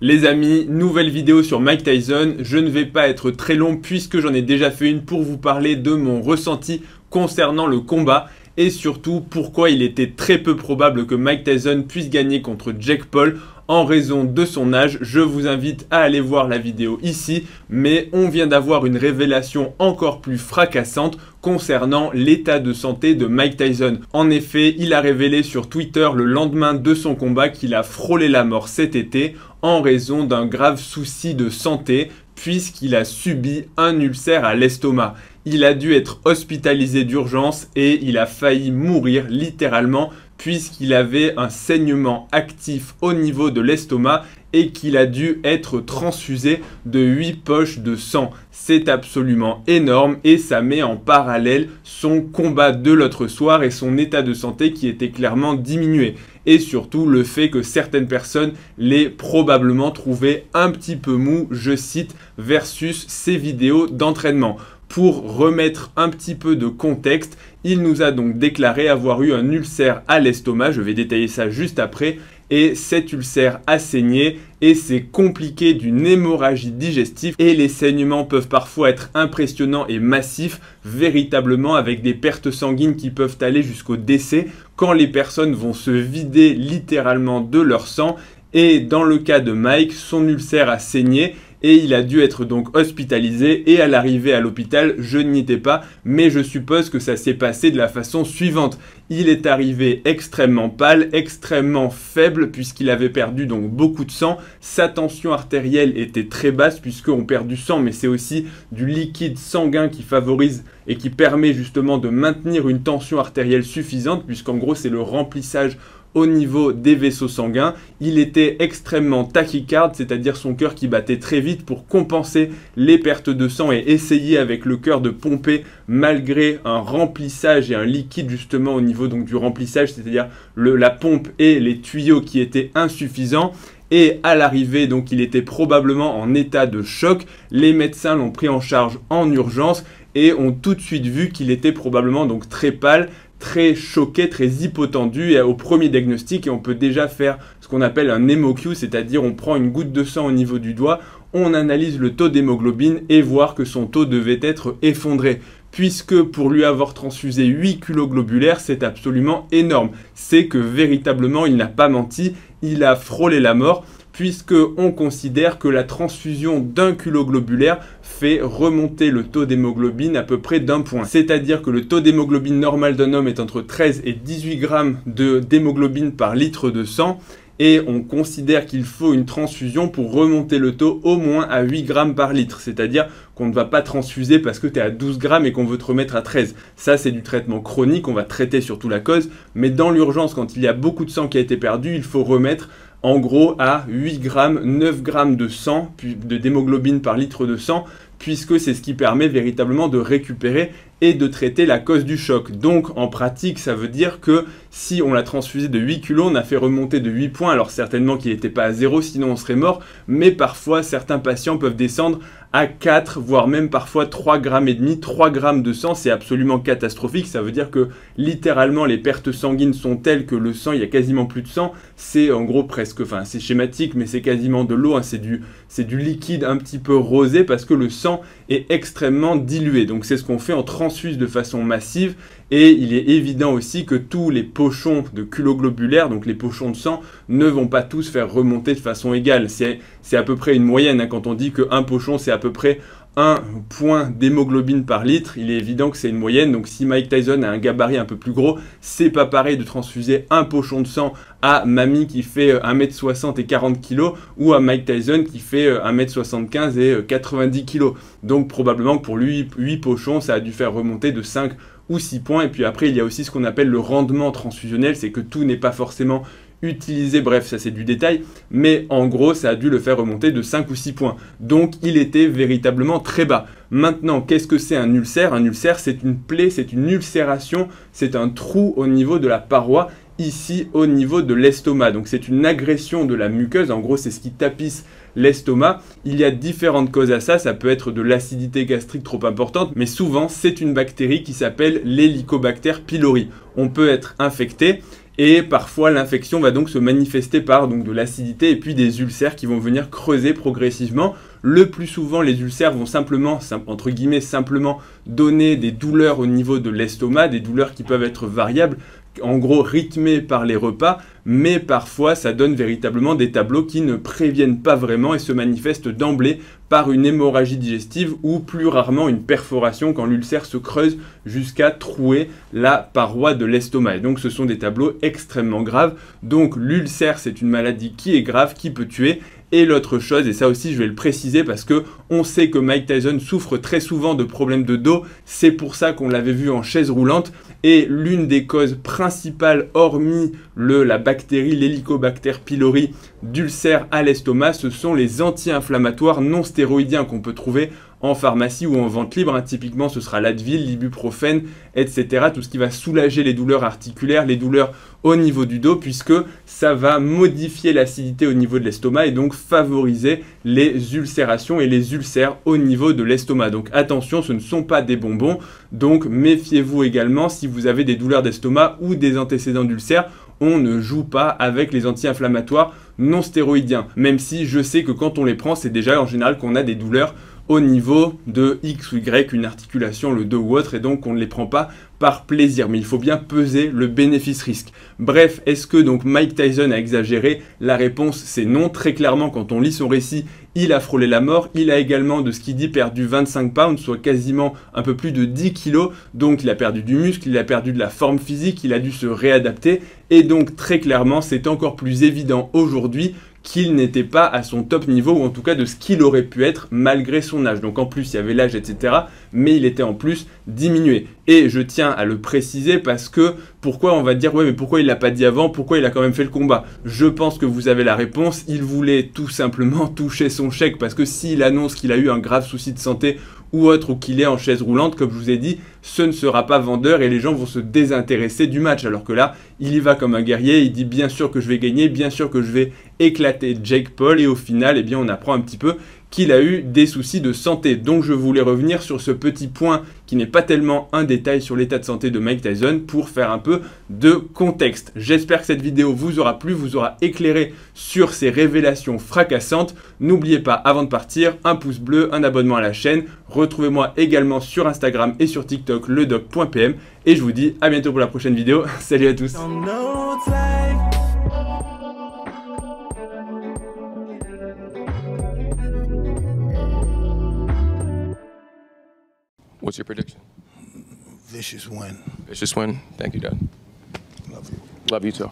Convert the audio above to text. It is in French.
Les amis, nouvelle vidéo sur Mike Tyson. Je ne vais pas être très long puisque j'en ai déjà fait une pour vous parler de mon ressenti concernant le combat et surtout pourquoi il était très peu probable que Mike Tyson puisse gagner contre Jake Paul en raison de son âge. Je vous invite à aller voir la vidéo ici, mais on vient d'avoir une révélation encore plus fracassante concernant l'état de santé de Mike Tyson. En effet, il a révélé sur Twitter le lendemain de son combat qu'il a frôlé la mort cet été en raison d'un grave souci de santé puisqu'il a subi un ulcère à l'estomac. Il a dû être hospitalisé d'urgence et il a failli mourir littéralement puisqu'il avait un saignement actif au niveau de l'estomac et qu'il a dû être transfusé de 8 poches de sang. C'est absolument énorme et ça met en parallèle son combat de l'autre soir et son état de santé qui était clairement diminué. Et surtout le fait que certaines personnes l'aient probablement trouvé un petit peu mou, je cite, versus ses vidéos d'entraînement. Pour remettre un petit peu de contexte, il nous a donc déclaré avoir eu un ulcère à l'estomac, je vais détailler ça juste après, et cet ulcère a saigné et c'est compliqué d'une hémorragie digestive et les saignements peuvent parfois être impressionnants et massifs, véritablement avec des pertes sanguines qui peuvent aller jusqu'au décès quand les personnes vont se vider littéralement de leur sang. Et dans le cas de Mike, son ulcère a saigné et il a dû être donc hospitalisé et à l'arrivée à l'hôpital, je n'y étais pas, mais je suppose que ça s'est passé de la façon suivante. Il est arrivé extrêmement pâle, extrêmement faible puisqu'il avait perdu donc beaucoup de sang. Sa tension artérielle était très basse puisqu'on perd du sang, mais c'est aussi du liquide sanguin qui favorise et qui permet justement de maintenir une tension artérielle suffisante puisqu'en gros c'est le remplissage au niveau des vaisseaux sanguins. Il était extrêmement tachycarde, c'est-à-dire son cœur qui battait très vite pour compenser les pertes de sang et essayer avec le cœur de pomper malgré un remplissage et un liquide justement au niveau donc du remplissage, c'est-à-dire la pompe et les tuyaux qui étaient insuffisants. Et à l'arrivée, donc il était probablement en état de choc. Les médecins l'ont pris en charge en urgence et ont tout de suite vu qu'il était probablement donc très pâle, très choqué, très hypotendu au premier diagnostic et on peut déjà faire ce qu'on appelle un hémo-Q, c'est-à-dire on prend une goutte de sang au niveau du doigt, on analyse le taux d'hémoglobine et voir que son taux devait être effondré. Puisque pour lui avoir transfusé 8 kilos globulaires, c'est absolument énorme. C'est que véritablement il n'a pas menti, il a frôlé la mort. Puisqu'on considère que la transfusion d'un kilo globulaire fait remonter le taux d'hémoglobine à peu près d'1 point. C'est-à-dire que le taux d'hémoglobine normal d'un homme est entre 13 et 18 grammes d'hémoglobine par litre de sang. Et on considère qu'il faut une transfusion pour remonter le taux au moins à 8 grammes par litre. C'est-à-dire qu'on ne va pas transfuser parce que tu es à 12 grammes et qu'on veut te remettre à 13. Ça, c'est du traitement chronique, on va traiter surtout la cause. Mais dans l'urgence, quand il y a beaucoup de sang qui a été perdu, il faut remettre en gros à 8 grammes, 9 grammes de sang, d'hémoglobine par litre de sang, puisque c'est ce qui permet véritablement de récupérer et de traiter la cause du choc. Donc en pratique, ça veut dire que si on l'a transfusé de 8 kg, on a fait remonter de 8 points, alors certainement qu'il n'était pas à 0, sinon on serait mort, mais parfois certains patients peuvent descendre à 4, voire même parfois 3 grammes et demi, 3 grammes de sang, c'est absolument catastrophique. Ça veut dire que littéralement les pertes sanguines sont telles que le sang, il y a quasiment plus de sang. C'est en gros presque, enfin c'est schématique, mais c'est quasiment de l'eau, hein, c'est du liquide un petit peu rosé parce que le sang est extrêmement dilué. Donc c'est ce qu'on fait en transfuse de façon massive. Et il est évident aussi que tous les pochons de culot globulaire, donc les pochons de sang, ne vont pas tous faire remonter de façon égale. C'est à peu près une moyenne, hein, quand on dit qu'un pochon c'est à peu près 1 point d'hémoglobine par litre, il est évident que c'est une moyenne. Donc si Mike Tyson a un gabarit un peu plus gros, c'est pas pareil de transfuser un pochon de sang à Mamie qui fait 1m60 et 40 kg ou à Mike Tyson qui fait 1m75 et 90 kg. Donc probablement que pour lui, 8 pochons, ça a dû faire remonter de 5 ou 6 points. Et puis après, il y a aussi ce qu'on appelle le rendement transfusionnel, c'est que tout n'est pas forcément utilisé, bref, ça c'est du détail, mais en gros, ça a dû le faire remonter de 5 ou 6 points. Donc, il était véritablement très bas. Maintenant, qu'est-ce que c'est un ulcère? Un ulcère, c'est une plaie, c'est une ulcération, c'est un trou au niveau de la paroi, ici au niveau de l'estomac. Donc, c'est une agression de la muqueuse, en gros, c'est ce qui tapisse l'estomac. Il y a différentes causes à ça, ça peut être de l'acidité gastrique trop importante, mais souvent, c'est une bactérie qui s'appelle l'Helicobacter pylori. On peut être infecté Et parfois, l'infection va donc se manifester par donc, de l'acidité et puis des ulcères qui vont venir creuser progressivement. Le plus souvent, les ulcères vont simplement, entre guillemets, simplement donner des douleurs au niveau de l'estomac, des douleurs qui peuvent être variables, en gros rythmées par les repas, mais parfois ça donne véritablement des tableaux qui ne préviennent pas vraiment et se manifestent d'emblée par une hémorragie digestive ou plus rarement une perforation quand l'ulcère se creuse jusqu'à trouer la paroi de l'estomac. Et donc ce sont des tableaux extrêmement graves. Donc l'ulcère, c'est une maladie qui est grave, qui peut tuer. Et l'autre chose, et ça aussi je vais le préciser parce que on sait que Mike Tyson souffre très souvent de problèmes de dos, c'est pour ça qu'on l'avait vu en chaise roulante, et l'une des causes principales, hormis la bactérie, l'Helicobacter pylori d'ulcère à l'estomac, ce sont les anti-inflammatoires non stéroïdiens qu'on peut trouver en pharmacie ou en vente libre. Typiquement, ce sera l'Advil, l'ibuprofène, etc. Tout ce qui va soulager les douleurs articulaires, les douleurs au niveau du dos, puisque ça va modifier l'acidité au niveau de l'estomac et donc favoriser les ulcérations et les ulcères au niveau de l'estomac. Donc attention, ce ne sont pas des bonbons. Donc méfiez-vous également si vous avez des douleurs d'estomac ou des antécédents d'ulcères. On ne joue pas avec les anti-inflammatoires non stéroïdiens, même si je sais que quand on les prend, c'est déjà en général qu'on a des douleurs au niveau de X ou Y, une articulation, le dos ou autre, et donc on ne les prend pas par plaisir, mais il faut bien peser le bénéfice-risque. Bref, est-ce que donc Mike Tyson a exagéré? La réponse c'est non. Très clairement, quand on lit son récit, il a frôlé la mort. Il a également, de ce qu'il dit, perdu 25 pounds, soit quasiment un peu plus de 10 kilos. Donc il a perdu du muscle, il a perdu de la forme physique, il a dû se réadapter. Et donc très clairement, c'est encore plus évident aujourd'hui qu'il n'était pas à son top niveau, ou en tout cas de ce qu'il aurait pu être malgré son âge. Donc en plus, il y avait l'âge, etc. Mais il était en plus diminué. Et je tiens à le préciser parce que, pourquoi on va dire, ouais mais pourquoi il l'a pas dit avant, pourquoi il a quand même fait le combat? Je pense que vous avez la réponse, il voulait tout simplement toucher son chèque, parce que s'il annonce qu'il a eu un grave souci de santé ou autre, ou qu'il est en chaise roulante, comme je vous ai dit, ce ne sera pas vendeur et les gens vont se désintéresser du match. Alors que là, il y va comme un guerrier, il dit bien sûr que je vais gagner, bien sûr que je vais éclater Jake Paul, et au final, eh bien, on apprend un petit peu qu'il a eu des soucis de santé. Donc je voulais revenir sur ce petit point qui n'est pas tellement un détail sur l'état de santé de Mike Tyson pour faire un peu de contexte. J'espère que cette vidéo vous aura plu, vous aura éclairé sur ces révélations fracassantes. N'oubliez pas, avant de partir, un pouce bleu, un abonnement à la chaîne. Retrouvez-moi également sur Instagram et sur TikTok, ledoc.pm. Et je vous dis à bientôt pour la prochaine vidéo. Salut à tous. What's your prediction? Vicious win. Vicious win. Thank you, Dad. Love you. Love you too.